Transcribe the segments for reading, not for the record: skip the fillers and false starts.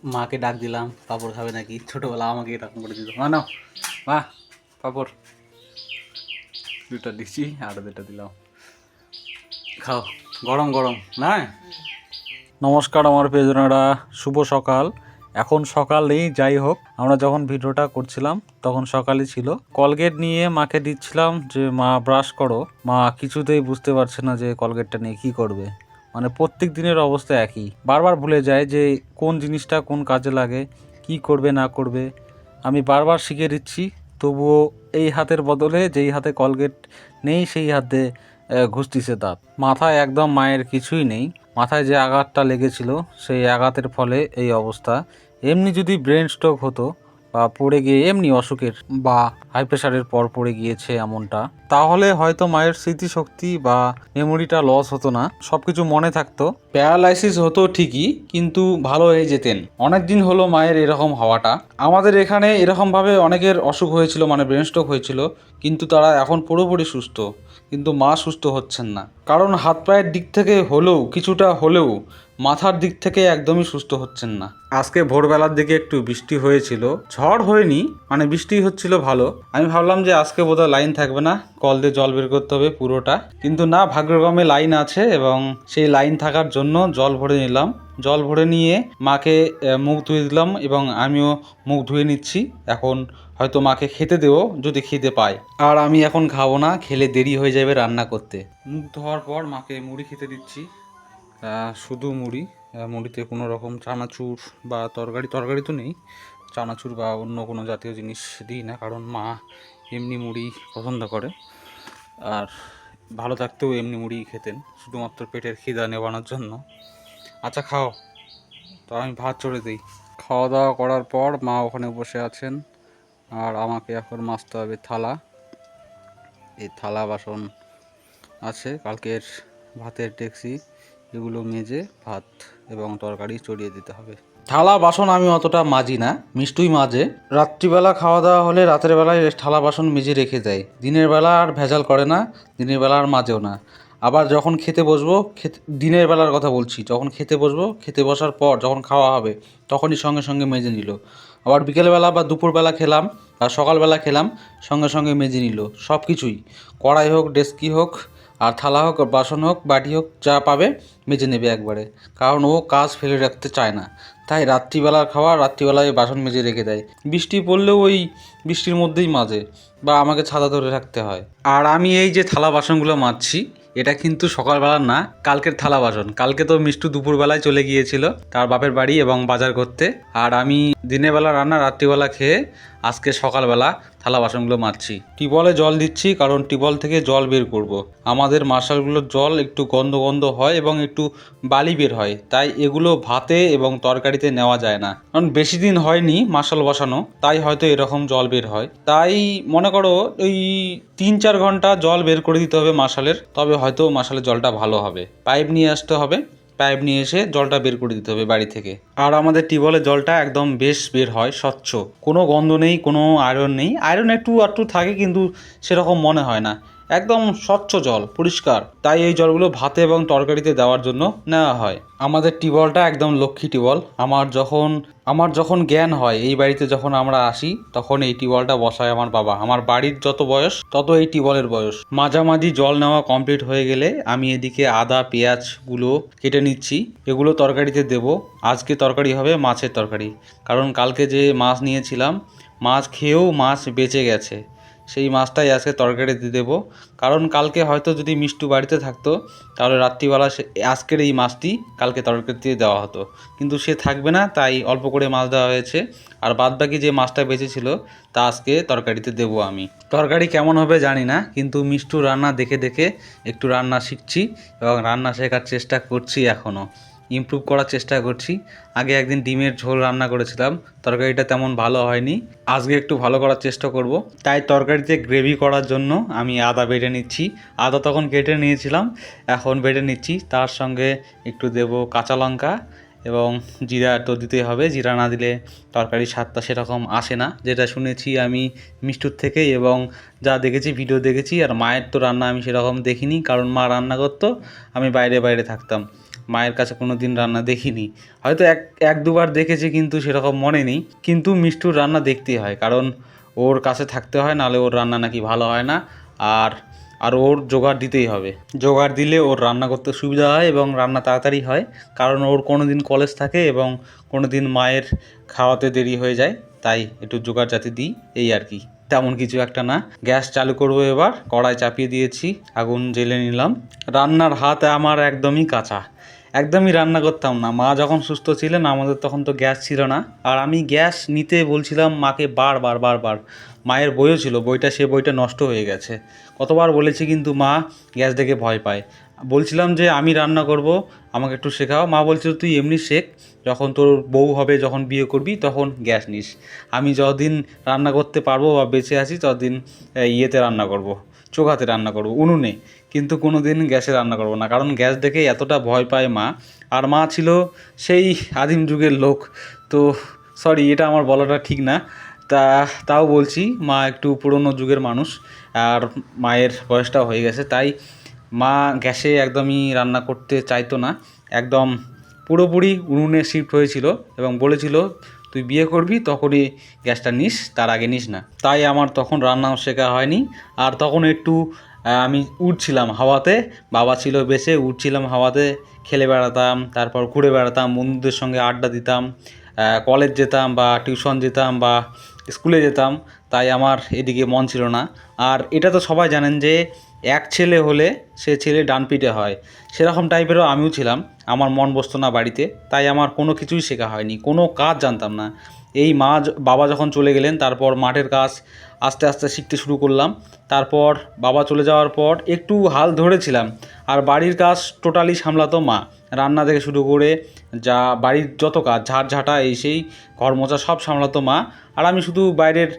মাকে ডাক দিলাম পাঁপড় খাবে নাকি, ছোটোবেলা আমাকে এরকম করে দিত, না মা পাঁপড়, দুটা দিচ্ছি আর দুটা দিলাম, খাও গরম গরম না। নমস্কার আমার প্রিয়জনেরা, শুভ সকাল। এখন সকাল নেই, যাই হোক আমরা যখন ভিডিওটা করছিলাম তখন সকালই ছিল। কলগেট নিয়ে মাকে দিচ্ছিলাম যে মা ব্রাশ করো, মা কিছুতেই বুঝতে পারছে না যে কলগেটটা নিয়ে কি করবে। মানে প্রত্যেক দিনের অবস্থা একই, বারবার ভুলে যায় যে কোন জিনিসটা কোন কাজে লাগে, কি করবে না করবে। আমি বারবার শিখিয়ে দিচ্ছি, তবুও এই হাতের বদলে যেই হাতে কলগেট নেই সেই হাতে ঘুষতিছে দাঁত। মাথায় একদম মায়ের কিছুই নেই, মাথায় যে আঘাতটা লেগেছিল সেই আঘাতের ফলে এই অবস্থা। এমনি যদি ব্রেন স্ট্রোক হতো বা পড়ে গিয়ে এমনি অসুখের বা হাই প্রেশারের পর পড়ে গিয়েছে এমনটা, তাহলে হয়তো মায়ের স্মৃতিশক্তি বা মেমোরিটা লস হতো না, সব কিছু মনে থাকতো। প্যারালাইসিস হতো ঠিকই, কিন্তু ভালো হয়ে যেতেন। অনেক দিন হলো মায়ের এরকম হওয়াটা। আমাদের এখানে এরকমভাবে অনেকের অসুখ হয়েছিল, মানে ব্রেন স্ট্রোক হয়েছিল, কিন্তু তারা এখন পুরোপুরি সুস্থ। কিন্তু মা সুস্থ হচ্ছেন না, কারণ হাত পায়ের দিক থেকে হলেও কিছুটা হলেও মাথার দিক থেকে একদমই সুস্থ হচ্ছেন না। আজকে ভোরবেলার দিকে একটু বৃষ্টি হয়েছিল, ঝড় হয়নি, মানে বৃষ্টি হচ্ছিল ভালো। আমি ভাবলাম যে আজকে বোধহয় লাইন থাকবে না, কল দিয়ে জল বের করতে হবে পুরোটা, কিন্তু না, ভাগ্যক্রমে লাইন আছে এবং সেই লাইন থাকার জন্য জল ভরে নিলাম। জল ভরে নিয়ে মাকে মুখ ধুয়ে দিলাম এবং আমিও মুখ ধুয়ে নিচ্ছি। এখন হয়তো মাকে খেতে দেবো যদি খিদে পায়, আর আমি এখন খাবো না, খেলে দেরি হয়ে যাবে রান্না করতে। মুখ ধোয়ার পর মাকে মুড়ি খেতে দিচ্ছি, শুধু মুড়ি। মুড়িতে কোনো রকম চানাচুর বা তরকারি তো নেই, চানাচুর বা অন্য কোনো জাতীয় জিনিস দিই না, কারণ মা এমনি মুড়ি পছন্দ করে, আর ভালো থাকতেও এমনি মুড়ি খেতেন, শুধুমাত্র পেটের খিদা নেবানোর জন্য। আচ্ছা খাও, তো আমি ভাত চড়ে দিই। খাওয়া দাওয়া করার পর মা ওখানে বসে আছেন, আর আমাকে এখন মাজতে হবে থালা। এই থালা বাসন আছে, কালকের ভাতের ডেকচি, এগুলো মেজে ভাত এবং তরকারি চড়িয়ে দিতে হবে। থালা বাসন আমি অতটা মাজি না, মিষ্টুই মাজে। রাত্রিবেলা খাওয়া দাওয়া হলে রাতের বেলায় থালা বাসন মেজে রেখে দেয়, দিনের বেলা আর ভেজাল করে না, দিনের বেলা আর মাজেও না। আবার যখন খেতে বসবো, দিনের বেলার কথা বলছি, যখন খেতে বসবো, খেতে বসার পর যখন খাওয়া হবে তখনই সঙ্গে সঙ্গে মেজে নিল। আবার বিকেলবেলা বা দুপুরবেলা খেলাম আর সকালবেলা খেলাম, সঙ্গে সঙ্গে মেজে নিল। সব কিছুই, কড়াই হোক, ডেস্কি হোক, আর থালা হোক, বাসন হোক, বাটি হোক, যা পাবে মেজে নেবে একবারে, কারণ ও কাজ ফেলে রাখতে চায় না। তাই রাত্রিবেলার খাওয়া রাত্রিবেলায় বাসন মেজে রেখে দেয়, বৃষ্টি পড়লেও ওই বৃষ্টির মধ্যেই মাজে, বা আমাকে ছাতা ধরে রাখতে হয়। আর আমি এই যে থালা বাসনগুলো মাজছি, এটা কিন্তু সকালবেলা না, কালকের থালা বাসন। কালকে তো মিষ্টু দুপুরবেলায় চলে গিয়েছিল তার বাপের বাড়ি এবং বাজার করতে, আর আমি দিনের বেলা রান্না রাত্রিবেলা খেয়ে আজকে সকালবেলা থালা বাসনগুলো মাজছি। টিউবওয়েলে জল দিচ্ছি, কারণ টিউবওয়েল থেকে জল বের করব। আমাদের মার্শালগুলোর জল একটু গন্ধ গন্ধ হয় এবং একটু বালি বের হয়, তাই এগুলো ভাতে এবং তরকারিতে নেওয়া যায় না, কারণ বেশি দিন হয়নি মার্শাল বসানো, তাই হয়তো এরকম জল বের হয়। তাই মনে করো ওই 3-4 ঘন্টা জল বের করে দিতে হবে মার্শালের, তবে হয়তো মার্শালের জলটা ভালো হবে। পাইপ নিয়ে আসতে হবে, পাইপ নিয়ে এসে জলটা বের করে দিতে হবে বাড়ি থেকে। আর আমাদের টিউবওয়েলের জলটা একদম বেশ বের হয়, স্বচ্ছ, কোনো গন্ধ নেই, কোনো আয়রন নেই। আয়রন একটু আধটু থাকে, কিন্তু সেরকম মনে হয় না, একদম স্বচ্ছ জল, পরিষ্কার। তাই এই জলগুলো ভাতে এবং তরকারিতে দেওয়ার জন্য নেওয়া হয়। আমাদের টিউবওয়েলটা একদম লক্ষ্মী টিউবওয়েল। আমার যখন জ্ঞান হয়, এই বাড়িতে যখন আমরা আসি, তখন এই টিউবওয়েলটা বসায় আমার বাবা। আমার বাড়ির যত বয়স তত এই টিউবওয়েলের বয়স। মাঝামাঝি জল নেওয়া কমপ্লিট হয়ে গেলে আমি এদিকে আদা পেঁয়াজগুলো কেটে নিচ্ছি, এগুলো তরকারিতে দেব। আজকে তরকারি হবে মাছের তরকারি, কারণ কালকে যে মাছ নিয়েছিলাম, মাছ খেয়েও মাছ বেঁচে গেছে, সেই মাছটাই আজকে তরকারিতে দেবো। কারণ কালকে হয়তো যদি মিষ্টু বাড়িতে থাকতো, তাহলে রাত্রিবেলা আজকের এই মাছটি কালকে তরকারিতে দেওয়া হতো, কিন্তু সে থাকবে না, তাই অল্প করে মাছ দেওয়া হয়েছে। আর বাদবাকি যে মাছটা বেঁচেছিল তা আজকে তরকারিতে দেবো আমি। তরকারি কেমন হবে জানি না, কিন্তু মিষ্টু রান্না দেখে দেখে একটু রান্না শিখছি এবং রান্না শেখার চেষ্টা করছি, এখনও ইমপ্রুভ করার চেষ্টা করছি। আগে একদিন ডিমের ঝোল রান্না করেছিলাম, তরকারিটা তেমন ভালো হয়নি, আজকে একটু ভালো করার চেষ্টা করব। তাই তরকারিতে গ্রেভি করার জন্য আমি আদা বেটে নিচ্ছি, আদা তখন কেটে নিয়েছিলাম, এখন বেটে নিচ্ছি। তার সঙ্গে একটু দেব কাঁচা লঙ্কা এবং জিরা তো দিতেই হবে, জিরা না দিলে তরকারির স্বাদটা সেরকম আসে না, যেটা শুনেছি আমি মিষ্টুর থেকে এবং যা দেখেছি ভিডিও দেখেছি। আর মায়ের তো রান্না আমি সেরকম দেখিনি, কারণ মা রান্না করতো, আমি বাইরে বাইরে থাকতাম, মায়ের কাছে কোনো দিন রান্না দেখিনি। হয়তো এক দুবার দেখেছি কিন্তু সেরকম মনে নেই। কিন্তু মিষ্টুর রান্না দেখতেই হয়, কারণ ওর কাছে থাকতে হয়, নাহলে ওর রান্না নাকি ভালো হয় না। আর আর ওর জোগাড় দিতেই হবে, জোগাড় দিলে ওর রান্না করতে সুবিধা হয় এবং রান্না তাড়াতাড়ি হয়, কারণ ওর কোনো দিন কলেজ থাকে এবং কোনো দিন মায়ের খাওয়াতে দেরি হয়ে যায়, তাই একটু জোগাড় জাতি দিই, এই আর কি, তেমন কিছু একটা না। গ্যাস চালু করবো এবার, কড়াই চাপিয়ে দিয়েছি, আগুন জ্বেলে নিলাম। রান্নার হাত আমার একদমই কাঁচা, একদমই রান্না করতাম না। মা যখন সুস্থ ছিলেন আমাদের তখন তো গ্যাস ছিল না, আর আমি গ্যাস নিতে বলছিলাম মাকে বারবার। মায়ের বইও ছিল, সে বইটা নষ্ট হয়ে গেছে। কতবার বলেছি কিন্তু মা গ্যাস দেখে ভয় পায়। বলছিলাম যে আমি রান্না করব, আমাকে একটু শেখাও। মা বলছিল তুই এমনি শেখ, যখন তোর বউ হবে, যখন বিয়ে করবি তখন গ্যাস নিস। আমি যতদিন রান্না করতে পারবো বা বেঁচে আছি ততদিন ইয়েতে রান্না করব, চোখাতে রান্না করব, উনুনে, কিন্তু কোনো দিন গ্যাসে রান্না করব না, কারণ গ্যাস দেখে এতটা ভয় পায় মা। আর মা ছিল সেই আদিম যুগের লোক, তো সরি, এটা আমার বলাটা ঠিক না, তাও বলছি, মা একটু পুরনো যুগের মানুষ, আর মায়ের বয়সটাও হয়ে গেছে, তাই মা গ্যাসে একদমই রান্না করতে চাইতো না, একদম পুরোপুরি উনুনে শিফট হয়েছিল এবং বলেছিল তুই বিয়ে করবি তখনই গ্যাসটা নিস, তার আগে নিস না। তাই আমার তখন রান্নাও শেখা হয়নি। আর তখন একটু আমি উড়ছিলাম হাওয়াতে, বাবা ছিল বেঁচে, উড়ছিলাম হাওয়াতে, খেলে বেড়াতাম, তারপর ঘুরে বেড়াতাম, বন্ধুদের সঙ্গে আড্ডা দিতাম, কলেজ যেতাম বা টিউশন যেতাম বা স্কুলে যেতাম, তাই আমার এদিকে মন ছিল না। আর এটা তো সবাই জানেন যে এক ছেলে হলে সে ছেলে ডান পিঠে হয়, সেরকম টাইপেরও আমিও ছিলাম। আমার মন বসতো না বাড়িতে, তাই আমার কোনো কিছুই শেখা হয়নি, কোনো কাজ জানতাম না। এই বাবা যখন চলে গেলেন, তারপর মাঠের কাজ আস্তে আস্তে শিখতে শুরু করলাম। তারপর বাবা চলে যাওয়ার পর একটু হাল ধরেছিলাম, আর বাড়ির কাজ টোটালি সামলাতো মা, রান্না থেকে শুরু করে যা বাড়ির যত কাজ, ঝাঁটা এই সেই, ঘর মোছা সব সামলাতো মা। আর আমি শুধু বাইরের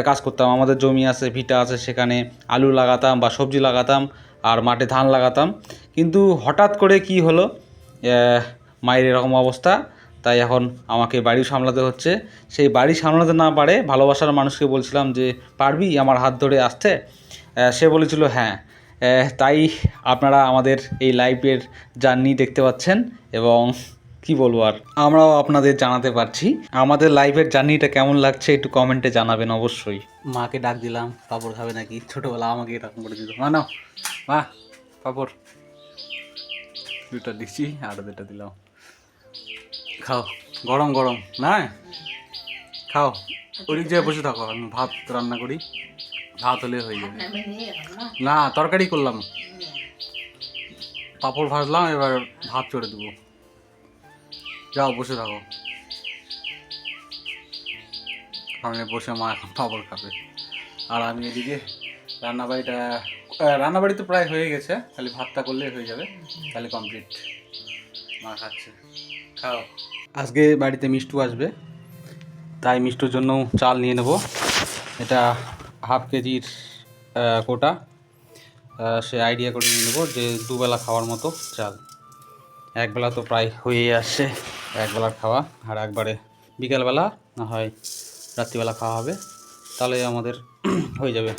কাজ করতাম, আমাদের জমি আছে, ভিটা আছে, সেখানে আলু লাগাতাম বা সবজি লাগাতাম, আর মাঠে ধান লাগাতাম। কিন্তু হঠাৎ করে কি হলো, মায়ের এরকম অবস্থা, তাই এখন আমাকে বাড়ি সামলাতে হচ্ছে। সেই বাড়ি সামলাতে না পারে ভালোবাসার মানুষকে বলছিলাম যে পারবি আমার হাত ধরে আসতে, সে বলেছিল হ্যাঁ। তাই আপনারা আমাদের এই লাইফের জার্নি দেখতে পাচ্ছেন, এবং কি বলবো, আর আমরাও আপনাদের জানাতে পারছি আমাদের লাইফের জার্নিটা কেমন লাগছে, একটু কমেন্টে জানাবেন অবশ্যই। মাকে ডাক দিলাম, পাপড় খাবে নাকি, ছোটোবেলা আমাকে এরকম করে দিত, মা নাও মা পাপড়, দুটো দিচ্ছি আর দুটো দিলাম, খাও, গরম গরম না, খাও, ওদিক জায়গায় বসে থাকো, আমি ভাত রান্না করি, ভাত হলে হয়ে যাবে। না, তরকারি করলাম, পাঁপড় ভাজলাম, এবার ভাত চড়ে দেবো, যাও বসে থাকো, সামনে বসে মা এখন পাঁপড় খাবে। আর আমি এদিকে রান্নাবাড়ি তো প্রায় হয়ে গেছে, খালি ভাতটা করলেই হয়ে যাবে, তাহলে কমপ্লিট। মা খাচ্ছে, খাও। আজকে বাড়িতে মিষ্টু আসবে, তাই মিষ্টুর জন্য চাল নিয়ে নেব, এটা হাফ কেজির কোটা, সে আইডিয়া করে নিয়ে নেবো যে দুবেলা খাওয়ার মতো চাল, একবেলা তো প্রায় হয়েই আসছে, একবেলার খাওয়া, আর একবারে বিকালবেলা না হয় রাত্রিবেলা খাওয়া হবে, তাহলে আমাদের হয়ে যাবে।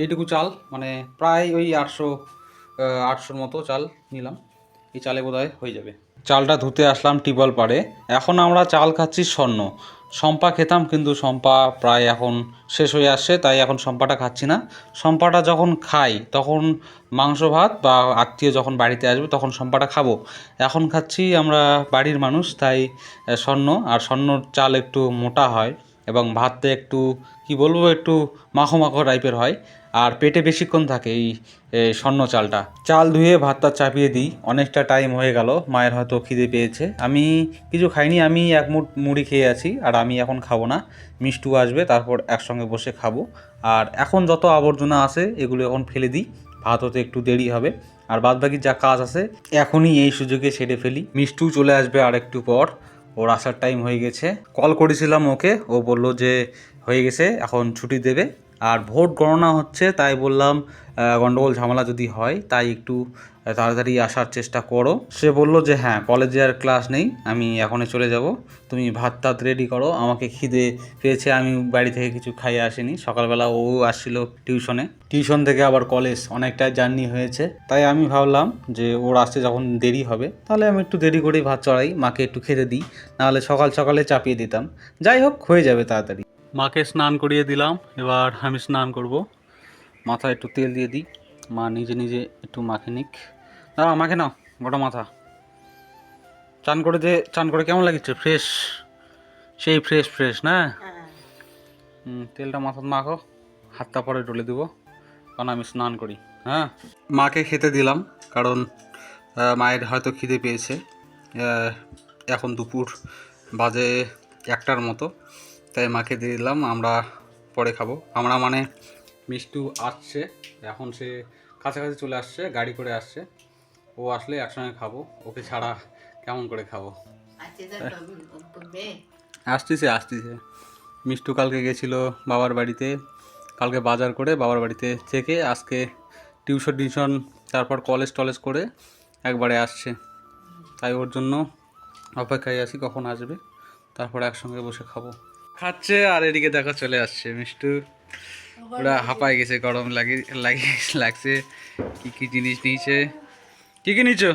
এইটুকু চাল মানে প্রায় ওই 800-800 মতো চাল নিলাম, এই চালে বোধহয় হয়ে যাবে। চালটা ধুতে আসলাম টিউবওয়েল পাড়ে, এখন আমরা চাল খাচ্ছি স্বর্ণ, শম্পা খেতাম কিন্তু শম্পা প্রায় এখন শেষ হয়ে আসছে, তাই এখন শম্পাটা খাচ্ছি না। শম্পাটা যখন খাই তখন মাংস ভাত বা আত্মীয় যখন বাড়িতে আসবে তখন শম্পাটা খাবো, এখন খাচ্ছি আমরা বাড়ির মানুষ, তাই স্বর্ণ। আর স্বর্ণর চাল একটু মোটা হয় এবং ভাতটা একটু কি বলবো, একটু মাখো মাখো টাইপের হয়, আর পেটে বেশিক্ষণ থাকে এই স্বর্ণ চালটা। চাল ধুয়ে ভাতটা চাপিয়ে দিই, অনেকটা টাইম হয়ে গেল, মায়ের হয়তো খিদে পেয়েছে, আমি কিছু খাইনি, আমি এক মুঠ মুড়ি খেয়ে আছি, আর আমি এখন খাবো না, মিষ্টু আসবে তারপর একসঙ্গে বসে খাবো। আর এখন যত আবর্জনা আছে এগুলো এখন ফেলে দিই, ভাত হতে একটু দেরি হবে, আর বাদবাকি যা কাজ আছে এখনই এই সুযোগে সেরে ফেলি। মিষ্টু চলে আসবে আর একটু পর, ওর আসার টাইম হয়ে গেছে, কল করেছিলাম ওকে, ও বলল যে হয়ে গেছে এখন ছুটি দেবে, আর ভোট গণনা হচ্ছে, তাই বললাম গন্ডগোল ঝামেলা যদি হয় তাই একটু তাড়াতাড়ি আসার চেষ্টা করো। সে বলল যে হ্যাঁ, কলেজে আর ক্লাস নেই, আমি এখনই চলে যাব, তুমি ভাত টাত রেডি করো, আমাকে খিদে পেয়েছে, আমি বাড়ি থেকে কিছু খাইয়ে আসিনি। সকালবেলা ও আসছিল টিউশন থেকে আবার কলেজ, অনেকটাই জার্নি হয়েছে, তাই আমি ভাবলাম যে ওর আসতে যখন দেরি হবে তাহলে আমি একটু দেরি করেই ভাত চড়াই, মাকে একটু খেতে দিই, নাহলে সকাল সকালে চাপিয়ে দিতাম। যাই হোক, হয়ে যাবে তাড়াতাড়ি। মাকে স্নান করিয়ে দিলাম, এবার আমি স্নান করব। মাথায় একটু তেল দিয়ে দিই, মা নিজে নিজে একটু মাখে নিক। দাঁড়া, মাখে নাও গোটা মাথা। চান করে কেমন লাগছে? ফ্রেশ, সেই ফ্রেশ ফ্রেশ না? তেলটা মাথায় মাখো, হাতটা পরে ডলে দেবো, কারণ আমি স্নান করি। হ্যাঁ, মাকে খেতে দিলাম, কারণ মায়ের হয়তো খিদে পেয়েছে। এখন দুপুর বাজে 1টার মতো, তাই মাকে দিয়ে দিলাম, আমরা পরে খাবো। আমরা মানে মিষ্টু আসছে, এখন সে কাছাকাছি চলে আসছে, গাড়ি করে আসছে, ও আসলে একসঙ্গে খাবো, ওকে ছাড়া কেমন করে খাবো। আসতেছে। মিষ্টু কালকে গেছিলো বাবার বাড়িতে, কালকে বাজার করে বাবার বাড়িতে থেকে আজকে টিউশন, তারপর কলেজ করে একবারে আসছে, তাই ওর জন্য অপেক্ষায় আছি কখন আসবে, তারপরে একসঙ্গে বসে খাবো। খাচ্ছে, আর এদিকে দেখো চলে আসছে মিষ্টু, ওরা হাঁপায় গেছে, গরম লাগছে। কি জিনিস নিয়েছে? কি নিয়েছো?